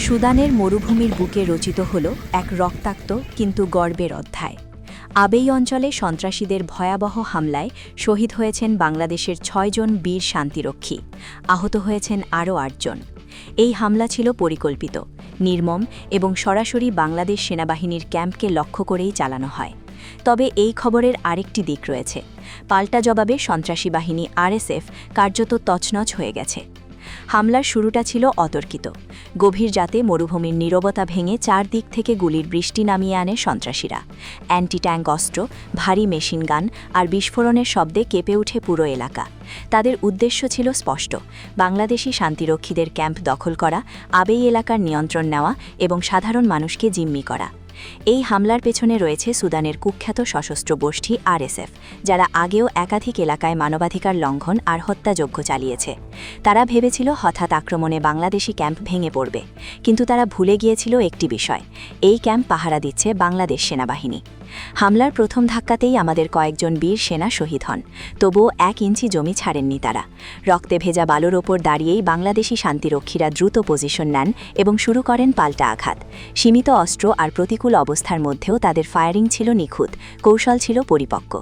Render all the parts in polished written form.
সুদানের মরুভূমির বুকে রচিত হল এক রক্তাক্ত কিন্তু গর্বের অধ্যায়। আবেই অঞ্চলে সন্ত্রাসীদের ভয়াবহ হামলায় শহীদ হয়েছেন বাংলাদেশের ৬ জন বীর শান্তিরক্ষী, আহত হয়েছেন আরও ৮ জন। এই হামলা ছিল পরিকল্পিত, নির্মম এবং সরাসরি বাংলাদেশ সেনাবাহিনীর ক্যাম্পকে লক্ষ্য করেই চালানো হয়। তবে এই খবরের আরেকটি দিক রয়েছে। পাল্টা জবাবে সন্ত্রাসী বাহিনী আরএসএফ কার্যত তছনছ হয়ে গেছে। হামলার শুরুটা ছিল অতর্কিত। গভীর রাতে মরুভূমির নীরবতা ভেঙে চারদিক থেকে গুলির বৃষ্টি নামিয়ে আনে সন্ত্রাসীরা। অ্যান্টি ট্যাঙ্ক অস্ত্র, ভারী মেশিনগান আর বিস্ফোরণের শব্দে কেঁপে ওঠে পুরো এলাকা। তাদের উদ্দেশ্য ছিল স্পষ্ট: বাংলাদেশি শান্তিরক্ষীদের ক্যাম্প দখল করা, আবেই এলাকার নিয়ন্ত্রণ নেওয়া এবং সাধারণ মানুষকে জিম্মি করা। এই হামলার পেছনে রয়েছে সুদানের কুখ্যাত সশস্ত্র গোষ্ঠী আরএসএফ, যারা আগেও একাধিক এলাকায় মানবাধিকার লঙ্ঘন আর হত্যাযজ্ঞ চালিয়েছে। তারা ভেবেছিল হঠাৎ আক্রমণে বাংলাদেশি ক্যাম্প ভেঙে পড়বে, কিন্তু তারা ভুলে গিয়েছিল একটি বিষয়: এই ক্যাম্প পাহারা দিচ্ছে বাংলাদেশ সেনাবাহিনী। হামলার প্রথম ধাক্কাতেই আমাদের কয়েকজন বীর সেনা শহীদ হন, তবুও ১ ইঞ্চি জমি ছাড়েননি তারা। রক্তে ভেজা বালুর ওপর দাঁড়িয়েই বাংলাদেশি শান্তিরক্ষীরা দ্রুত পজিশন নেন এবং শুরু করেন পাল্টা আঘাত। সীমিত অস্ত্র আর প্রতিকূল অবস্থার মধ্যেও তাদের ফায়ারিং ছিল নিখুঁত, কৌশল ছিল পরিপক্ক।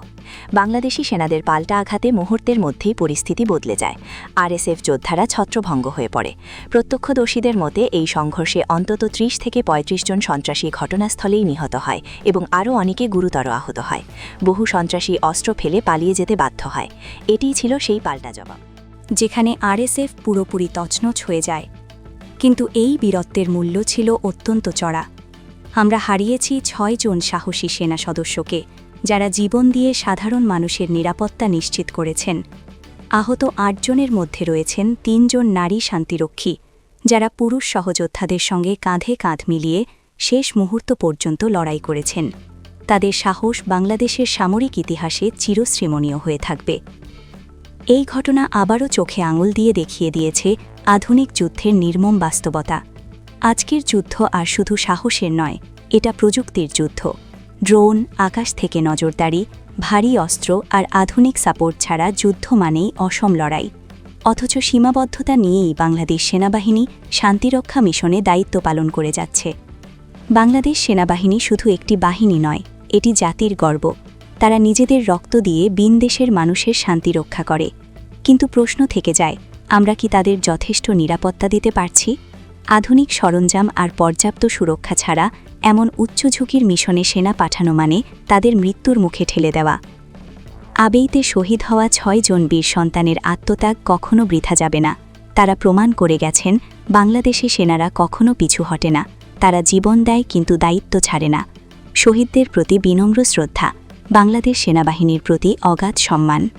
বাংলাদেশি সেনাদের পাল্টা আঘাতে মুহূর্তের মধ্যেই পরিস্থিতি বদলে যায়। আরএসএফ যোদ্ধারা ছত্রভঙ্গ হয়ে পড়ে। প্রত্যক্ষদর্শীদের মতে এই সংঘর্ষে অন্তত ৩০ থেকে ৩৫ জন সন্ত্রাসী ঘটনাস্থলেই নিহত হয় এবং আরও অনেকে গুরুতর আহত হয়। বহু সন্ত্রাসী অস্ত্র ফেলে পালিয়ে যেতে বাধ্য হয়। এটিই ছিল সেই পাল্টা জবাব, যেখানে আরএসএফ পুরোপুরি তছনছ হয়ে যায়। কিন্তু এই বীরত্বের মূল্য ছিল অত্যন্ত চড়া। আমরা হারিয়েছি ৬ জন সাহসী সেনা সদস্যকে, যারা জীবন দিয়ে সাধারণ মানুষের নিরাপত্তা নিশ্চিত করেছেন। আহত ৮ জনের মধ্যে রয়েছেন ৩ জন নারী শান্তিরক্ষী, যারা পুরুষ সহযোদ্ধাদের সঙ্গে কাঁধে কাঁধ মিলিয়ে শেষ মুহূর্ত পর্যন্ত লড়াই করেছেন। তাদের সাহস বাংলাদেশের সামরিক ইতিহাসে চিরস্মরণীয় হয়ে থাকবে। এই ঘটনা আবারও চোখে আঙুল দিয়ে দেখিয়ে দিয়েছে আধুনিক যুদ্ধের নির্মম বাস্তবতা। আজকের যুদ্ধ আর শুধু সাহসের নয়, এটা প্রযুক্তির যুদ্ধ। ড্রোন, আকাশ থেকে নজরদারি, ভারী অস্ত্র আর আধুনিক সাপোর্ট ছাড়া যুদ্ধ মানেই অসম লড়াই। অথচ সীমাবদ্ধতা নিয়েই বাংলাদেশ সেনাবাহিনী শান্তিরক্ষা মিশনে দায়িত্ব পালন করে যাচ্ছে। বাংলাদেশ সেনাবাহিনী শুধু একটি বাহিনী নয়, এটি জাতির গর্ব। তারা নিজেদের রক্ত দিয়ে ভিনদেশের মানুষের শান্তি রক্ষা করে। কিন্তু প্রশ্ন থেকে যায়, আমরা কি তাদের যথেষ্ট নিরাপত্তা দিতে পারছি? আধুনিক সরঞ্জাম আর পর্যাপ্ত সুরক্ষা ছাড়া এমন উচ্চ ঝুঁকির মিশনে সেনা পাঠানো মানে তাদের মৃত্যুর মুখে ঠেলে দেওয়া। আবেইতে শহীদ হওয়া ৬ জন বীর সন্তানের আত্মত্যাগ কখনো বৃথা যাবে না। তারা প্রমাণ করে গেছেন, বাংলাদেশি সেনারা কখনো পিছু হটে না। তারা জীবন দেয় কিন্তু দায়িত্ব ছাড়ে না। শহীদদের প্রতি বিনম্র শ্রদ্ধা, বাংলাদেশ সেনাবাহিনীর প্রতি অগাধ সম্মান।